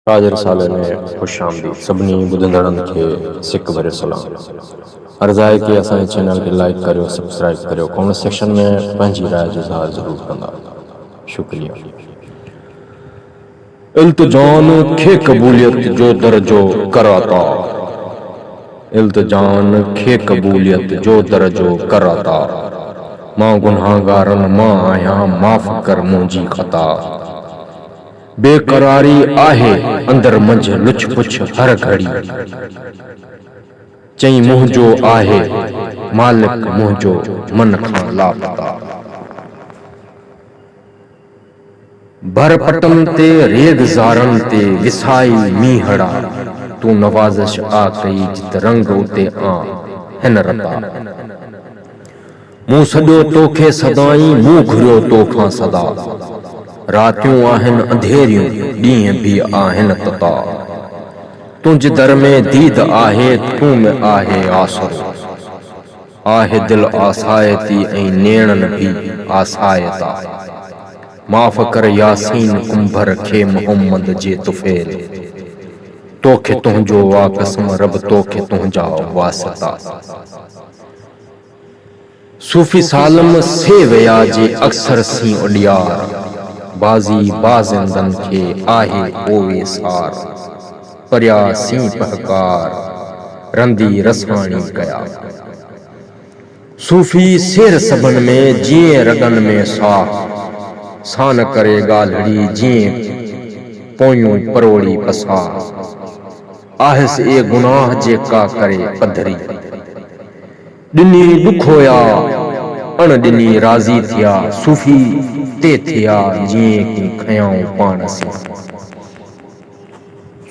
हाज़िर साले में खुश आमदीद सभिनी ॿुधंदड़नि खे सिक भरे सलाम। अर्ज़ु आहे कि असांजे चैनल खे लाइक करियो, सब्सक्राइब करियो, कमेंट सेक्शन में पंहिंजी राय जो इज़हार ज़रूर कंदा। शुक्रिया। इल्तिजान खे क़बूलियत जो दर्जो कराता, इल्तिजान खे क़बूलियत जो दर्जो कराता, मां गुनाहगारन मां आहियां, माफ़ कर मुंहिंजी ख़ता। बेकरारी आहे अंदर मंझ लुछ पुछ हर घड़ी, चई मुंहिंजो आहे मालिक मुंहिंजो मन खां लापता। भर पटन ते रेगज़ारन ते विसाई मीहड़ा, तू नवाज़िश आ कई जित रंग उते आ हिन रता। मूं सॼो तोखे सदाई, मूं घुरियो तोखां सदा, रातियूं आहिनि अंधेरियूं, ॾींहं भी आहिनि तता। तुंहिंजे दर में दीद आहे, तूं में आहे आसरो, आहे दिल आसायती ऐं नेणन भी आसायता। माफ़ कर यासीन कुंभर खे मोहम्मद जे तुफ़ैल, तोखे तुंहिंजो वा कसम रब तोखे तुंहिंजा वासता। सूफ़ी सालम से विया जे अक्सर सी उॾियार, बाज़ी बाज़िंदन खे आहे ओवे सार। परिया सी पहकार रंदी रसाणी कया, सूफ़ी शेर सभन में जीअं रगन में साह। सान करे ॻाल्हिड़ी जीअं पोयूं परोड़ी पसाह। आहिस ए गुनाह जेका करे पधरी, ॾिनी ॾुखोया अण ॾिनी राज़ी थिया। सूफ़ी ते थिया जीअं की खयाऊं पाण सी,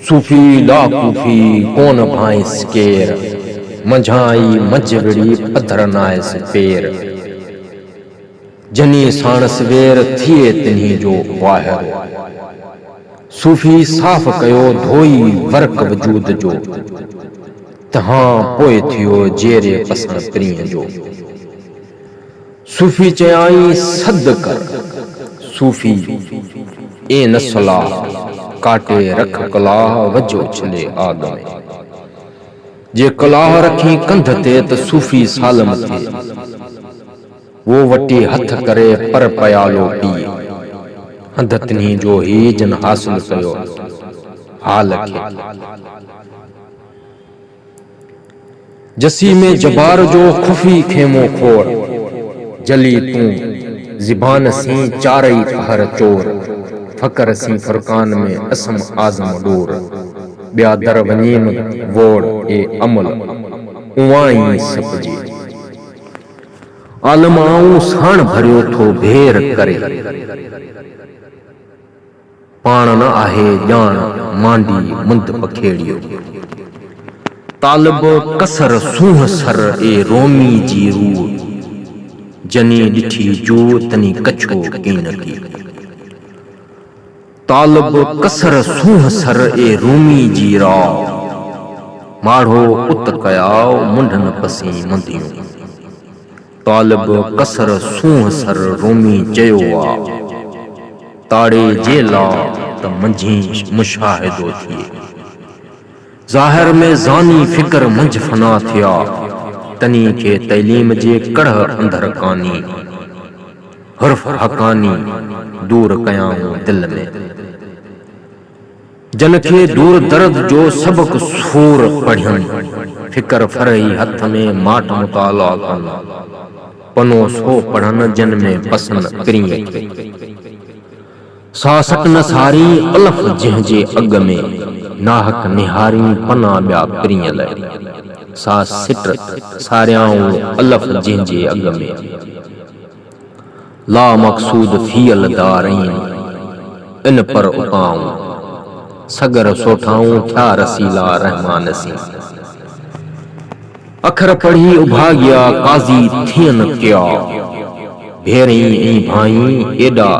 सूफ़ी लाकूफ़ी कोन भांइस केर, मंझाई मजविड़ी पधर नायस पेर। जनी साणस वेर थिए तिन्ही जो वाहिर, सूफ़ी साफ़ कयो धोई वर्क वजूद जो, तहां पोइ थियो जेरे पसण प्रीअ जो। सूफ़ी चयाई सद कर, सूफ़ी ए न सलाह, काटे रख कलाह वज उछले आग में। जे कलाह रखी कंध ते त सूफ़ी सालम थे, वो वटी हथ करे पर पयालो पीए। हंध तिन्ही जो ही जन हासिल कयो हाल खे। जसी में जबार जो खुफ़ी खेमो खोड़, जली तूं ज़िबान सी चारई कहर चोर। फ़कर सी फुरकान में असम आज़म डोर, ॿिया दर वञीन वोड़ ए अमल उवाई सपजे। आलम आऊं साण भरियो थो भेर करे, पाण न आहे ॼाण मांडी मुंद पखेड़ियो। तालिब कसर सूंह सर ए रोमी जी रूह, जनी ॾिठी जो तनी कछो कीन की। तालिब कसर सूंह सर ए रूमी जी राव, माढ़ो उत कयाओ मुंडन पसी मंदियूं। तालिब कसर सूंह सर रूमी चयो आ, ताड़े जे ला त मंझी मुशाहिदो थिए। ज़ाहिर में ज़ानी फिकर मंझ फना थिया, तनी के तैलीम जे कड़ह अंदर कानी। हर्फ हकानी दूर कयाऊं दिल में, जन खे दूर दर्द जो सबक सूर पढ़ियन। फिकर फरई हथ में माट मुताला कन, पनो सो पढ़न जन में पसन प्रिय खे। सासट न सारी अलफ जंहिंजे अग में, नाहक निहारी पना ॿिया प्रिय लाइ। सा सिट सारियाऊं अलफ जंहिंजे अग में, ला मक़सूद फियल दारईन इन पर उताऊं। सगर सोठाऊं थिया रसीला रहमान सी, अखर पढ़ी उभागिया काज़ी थियन क्या। भेरी ऐं भाई एॾा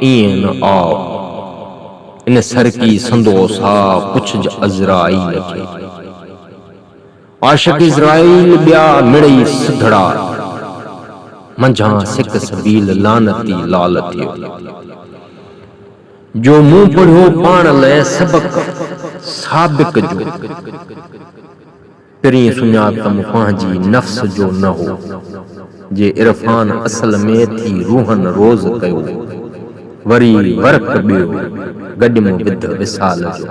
ईअं न आओ, इन सरकी संदोसा पुछ अज़राइल खे। आशिक़ इज़राइल ॿिया मिड़ई सिधड़ा, मंझां सिक सबील लानती लाल थियो। जो मूं पढ़ियो पाण लाइ सबक साबिक जो पहिरीं सुञात पंहिंजी नफ़्स जो न हो जे इरफान असल में थी रूहन रोज़ कयो वरी वर्क ॿियो गॾिमो विध विसाल जो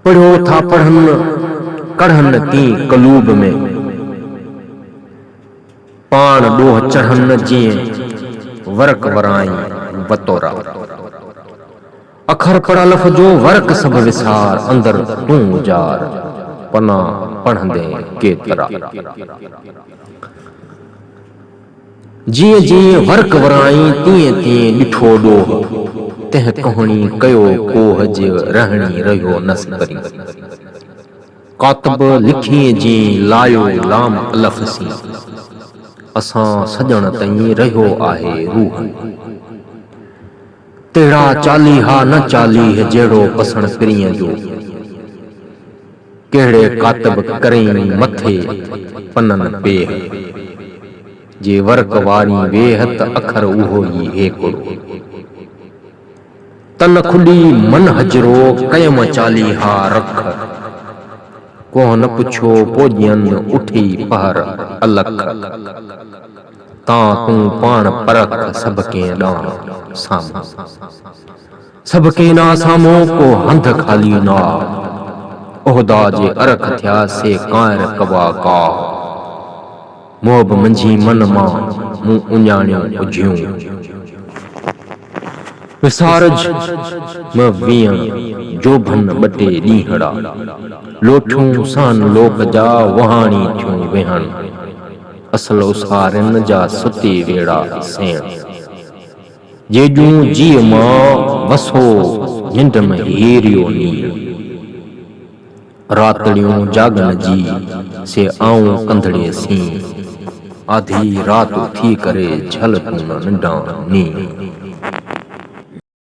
पढ़ियो था पढ़नि कढ़नि तीं कलूब में पाण ॾोह चढ़नि जीअं वर्क वराई वतोरा अखर पढ़ल जो वर्क सभु विसार अंदर तूं उजार पना पढ़ंदे केतरा जीअं जीअं वर्क वराई तीअं तीअं ॾिठो ॾोह तंहिं कहाणी कयो कोह जे रहणी रहियो नस्करी कातब लिखी जी लायो लाम अलफ़सी असां सजण ताईं रहियो आहे रूह तेड़ा चालीहा न चालीह जहिड़ो पसण पिरीअ जो कहिड़े कातब करें मथे पननि पेह जे वर्क वारी वेहत अखर उहो ई हेकुड़ो तन खुली मन हजरो कयम चालीहा रख कोह न पुछो पोॼियन उठी पहर अलख तां तूं पाण परख सबके ॾांहुं साम्हूं सबके ना साम्हूं को हंध खाली ना ओहदा जे अरख थिया से कायर कबा का मोब मंझी मन मां मूं उञाणियो उझियूं विसारज म वीअ जोभन ॿटे ॾींहड़ा लोठियूं सान लोक जा वहाणी थियूं वेहण असल उसारन जा सुती वेड़ा सेण जेजूं जीअ मां वसो निंड में हेरियो नीर रातड़ियूं जागन जी से आऊं कंधड़े सी आधी रात थी करे झल तूं निंडा नी